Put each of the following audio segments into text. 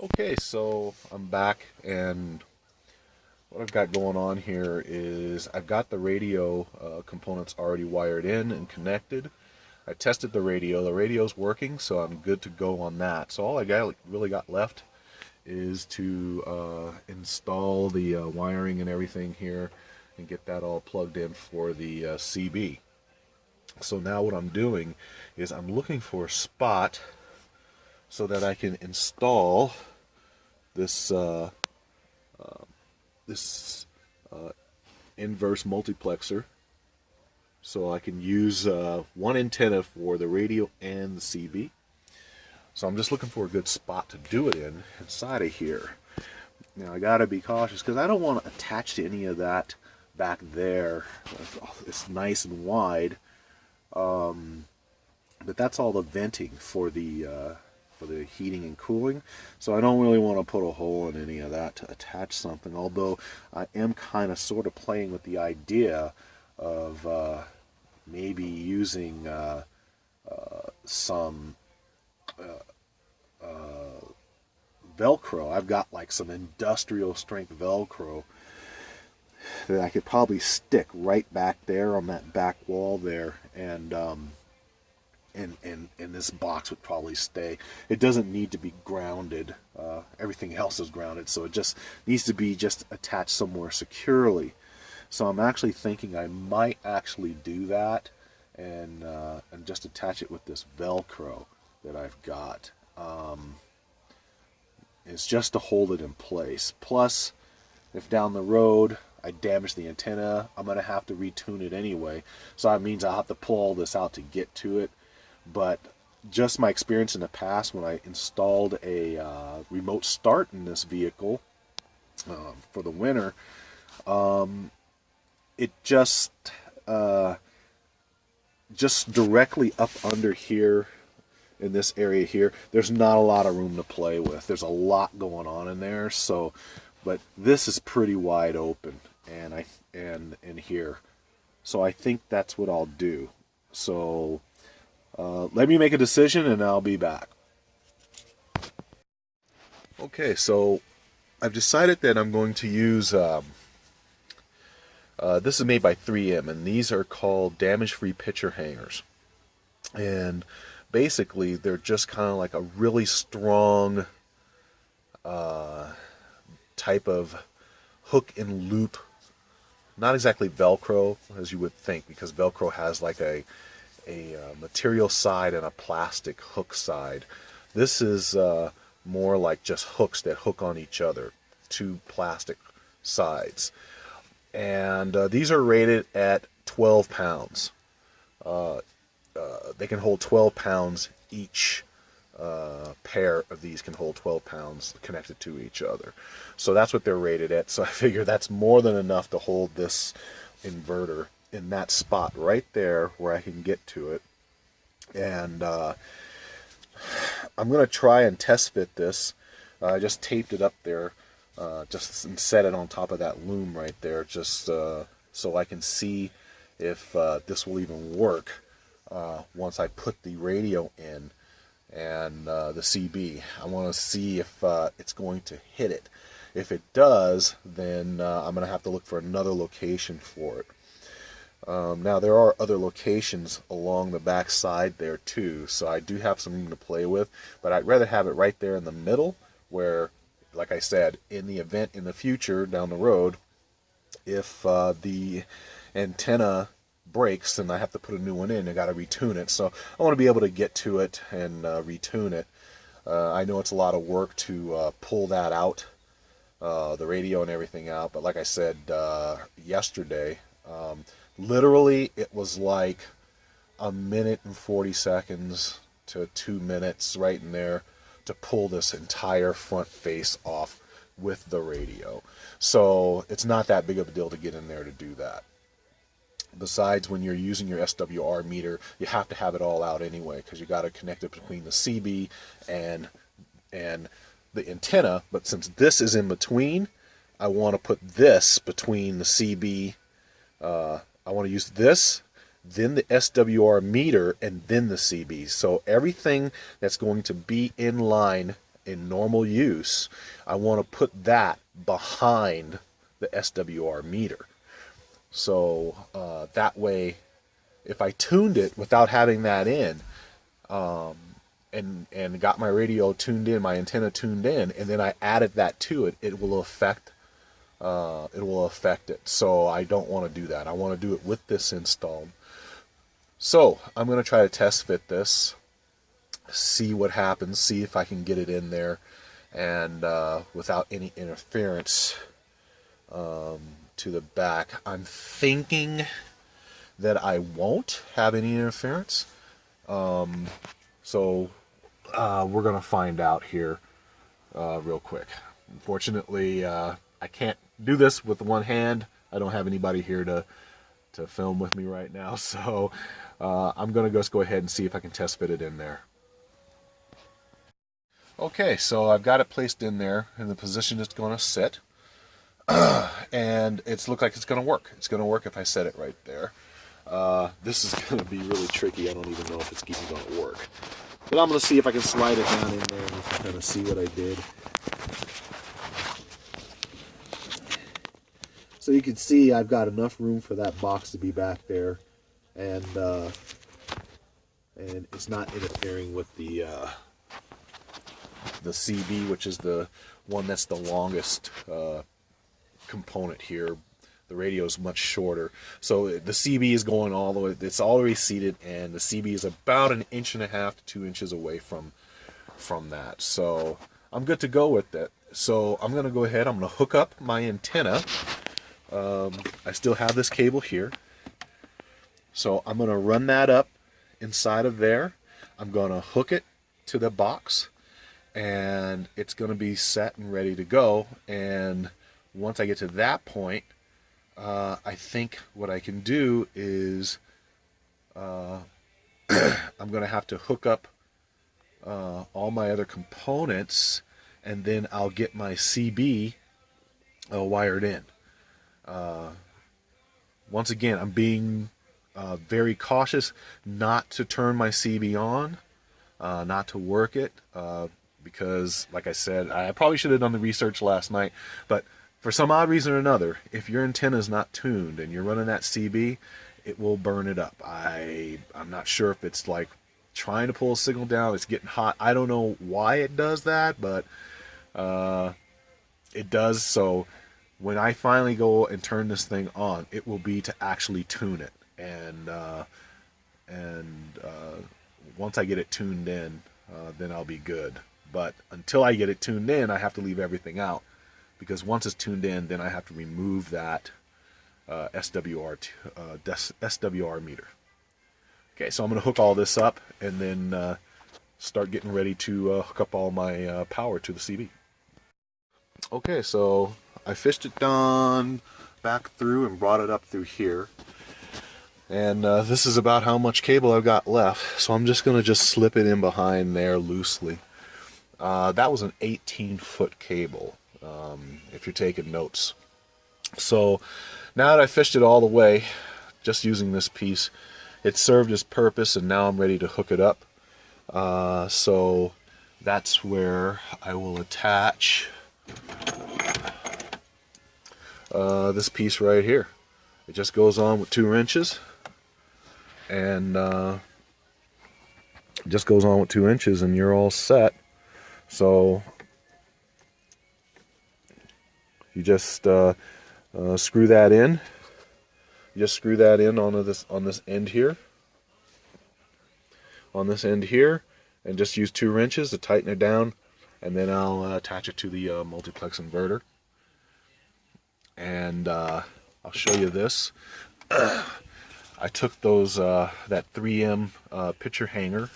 Okay, so I'm back, and what I've got going on here is I've got the radio components already wired in and connected. I tested the radio. The radio's working, so I'm good to go on that. So all really got left is to install the wiring and everything here and get that all plugged in for the CB. So now what I'm doing is I'm looking for a spot so that I can install this this uh, inverse multiplexer, so I can use one antenna for the radio and the CB. So I'm just looking for a good spot to do it in inside of here. Now I gotta be cautious because I don't want to attach to any of that back there. It's nice and wide, but that's all the venting for the heating and cooling. So I don't really want to put a hole in any of that to attach something. Although I am kind of sort of playing with the idea of maybe using some Velcro. I've got like some industrial strength Velcro that I could probably stick right back there on that back wall there, and this box would probably stay. It doesn't need to be grounded. Everything else is grounded, so it just needs to be just attached somewhere securely. So I'm actually thinking I might actually do that and just attach it with this Velcro that I've got. It's just to hold it in place. Plus, if down the road I damage the antenna, I'm going to have to retune it anyway. So that means I'll have to pull all this out to get to it. But just my experience in the past when I installed a remote start in this vehicle for the winter, it just directly up under here in this area here, there's not a lot of room to play with. There's a lot going on in there, so but this is pretty wide open, and here, so I think that's what I'll do. So let me make a decision and I'll be back. Okay, so I've decided that I'm going to use this is made by 3M, and these are called damage-free picture hangers. And basically, they're just kind of like a really strong type of hook and loop. Not exactly Velcro, as you would think, because Velcro has like a material side and a plastic hook side. This is more like just hooks that hook on each other, two plastic sides. And these are rated at 12 pounds. They can hold 12 pounds each. Pair of these can hold 12 pounds connected to each other. So that's what they're rated at. So I figure that's more than enough to hold this inverter in that spot right there where I can get to it. And I'm going to try and test fit this. I just taped it up there, just and set it on top of that loom right there, just so I can see if this will even work once I put the radio in and the CB. I want to see if it's going to hit it. If it does, then I'm going to have to look for another location for it. Now there are other locations along the back side there too, so I do have some room to play with, but I'd rather have it right there in the middle where, like I said, in the event in the future down the road, if the antenna breaks and I have to put a new one in, I got to retune it. So I want to be able to get to it and retune it. I know it's a lot of work to pull that out, the radio and everything out, but like I said yesterday, literally it was like a minute and 40 seconds to 2 minutes right in there to pull this entire front face off with the radio. So it's not that big of a deal to get in there to do that. Besides, when you're using your SWR meter, you have to have it all out anyway, because you got to connect it between the CB and the antenna. But since this is in between, I want to put this between the CB. I want to use this, then the SWR meter, and then the CB. So everything that's going to be in line in normal use, I want to put that behind the SWR meter. So that way, if I tuned it without having that in, and got my radio tuned in, my antenna tuned in, and then I added that to it, it will affect it. So I don't want to do that. I want to do it with this installed. So I'm going to try to test fit this, see what happens, see if I can get it in there, and without any interference to the back. I'm thinking that I won't have any interference. So we're going to find out here real quick. Unfortunately, I can't do this with one hand. I don't have anybody here to film with me right now, so I'm going to just go ahead and see if I can test fit it in there. Okay, so I've got it placed in there in the position it's going to sit, and it's looked like it's going to work. It's going to work if I set it right there. This is going to be really tricky. I don't even know if it's even going to work. But I'm going to see if I can slide it down in there and kind of see what I did. So you can see I've got enough room for that box to be back there, and it's not interfering with the CB, which is the one that's the longest component here. The radio is much shorter, so the CB is going all the way. It's already seated, and the CB is about 1.5 to 2 inches away from that. So I'm good to go with that. So I'm going to go ahead. I'm going to hook up my antenna. I still have this cable here, so I'm going to run that up inside of there. I'm going to hook it to the box, and it's going to be set and ready to go. And once I get to that point, I think what I can do is I'm going to have to hook up all my other components, and then I'll get my CB wired in. Once again, I'm being very cautious not to turn my CB on, not to work it, because, like I said, I probably should have done the research last night, but for some odd reason or another, if your antenna is not tuned and you're running that CB, it will burn it up. I'm not sure if it's like trying to pull a signal down, it's getting hot. I don't know why it does that, but it does. So when I finally go and turn this thing on, it will be to actually tune it. And once I get it tuned in, then I'll be good. But until I get it tuned in, I have to leave everything out, because once it's tuned in, then I have to remove that SWR meter. Okay, so I'm going to hook all this up and then start getting ready to hook up all my power to the CB. Okay, so I fished it down back through and brought it up through here. And this is about how much cable I've got left, so I'm just going to slip it in behind there loosely. That was an 18-foot cable, if you're taking notes. So now that I fished it all the way, just using this piece, it served its purpose, and now I'm ready to hook it up. So that's where I will attach this piece right here. It just goes on with 2 wrenches, and it just goes on with 2 inches, and you're all set. So you just screw that in. You just screw that in on this end here. On this end here, and just use 2 wrenches to tighten it down, and then I'll attach it to the multiplex inverter. And I'll show you this. I took those that 3M picture hanger,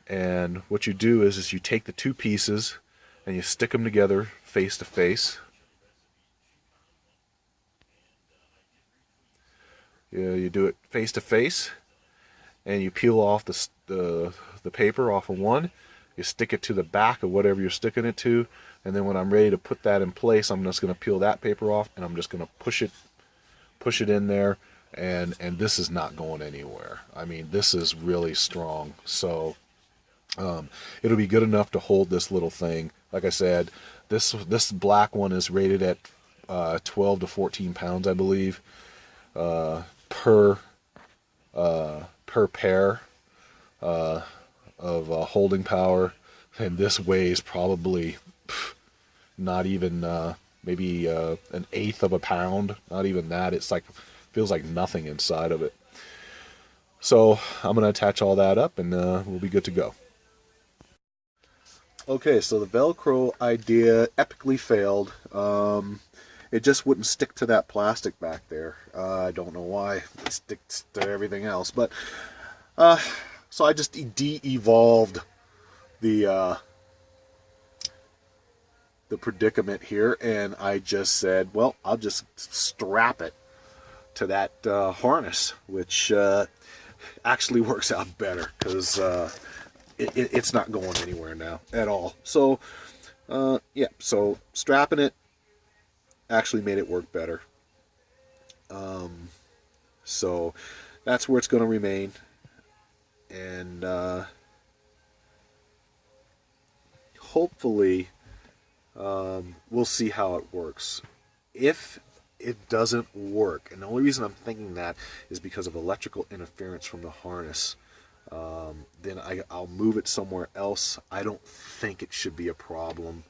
and what you do is you take the 2 pieces and you stick them together face to face. You do it face to face, and you peel off the paper off of one. You stick it to the back of whatever you're sticking it to, and then when I'm ready to put that in place, I'm just going to peel that paper off, and I'm just going to push it in there, and this is not going anywhere. I mean, this is really strong. So It'll be good enough to hold this little thing. Like I said, this black one is rated at 12 to 14 pounds, I believe, per per pair of holding power, and this weighs probably not even maybe an eighth of a pound. Not even that. It's like feels like nothing inside of it. So I'm gonna attach all that up, and we'll be good to go. Okay, so the Velcro idea epically failed. It just wouldn't stick to that plastic back there. I don't know why. It sticks to everything else. But so I just de-evolved the predicament here, and I just said, well, I'll just strap it to that harness, which actually works out better because it's not going anywhere now at all. So yeah, so strapping it actually made it work better. So that's where it's going to remain, and hopefully we'll see how it works. If it doesn't work, and the only reason I'm thinking that is because of electrical interference from the harness, then I'll move it somewhere else. I don't think it should be a problem.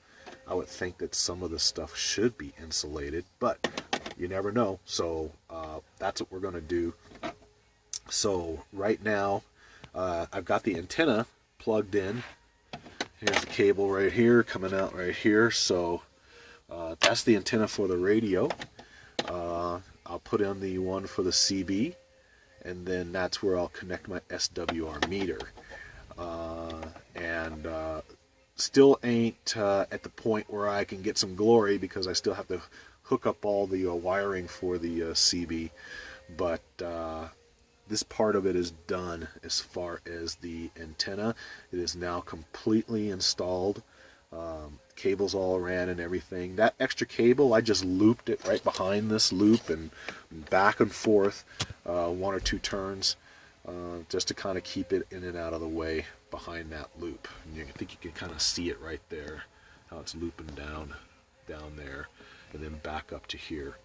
I would think that some of the stuff should be insulated, but you never know. So that's what we're going to do. So right now, I've got the antenna plugged in. Here's the cable right here, coming out right here. So that's the antenna for the radio. I'll put in the one for the CB, and then that's where I'll connect my SWR meter. And still ain't at the point where I can get some glory, because I still have to hook up all the wiring for the CB. But this part of it is done as far as the antenna. It is now completely installed. Cables all ran and everything. That extra cable, I just looped it right behind this loop and back and forth one or two turns, just to kind of keep it in and out of the way behind that loop. And I think you can kind of see it right there, how it's looping down there, and then back up to here.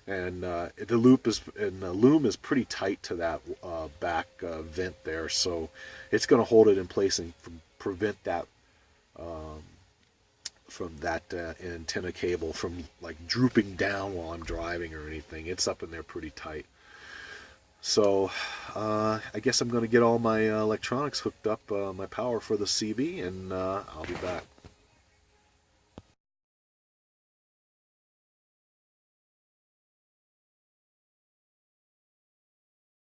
And the loom is pretty tight to that back vent there, so it's going to hold it in place and prevent that from that antenna cable from like drooping down while I'm driving or anything. It's up in there pretty tight. So I guess I'm going to get all my electronics hooked up, my power for the CB, and I'll be back.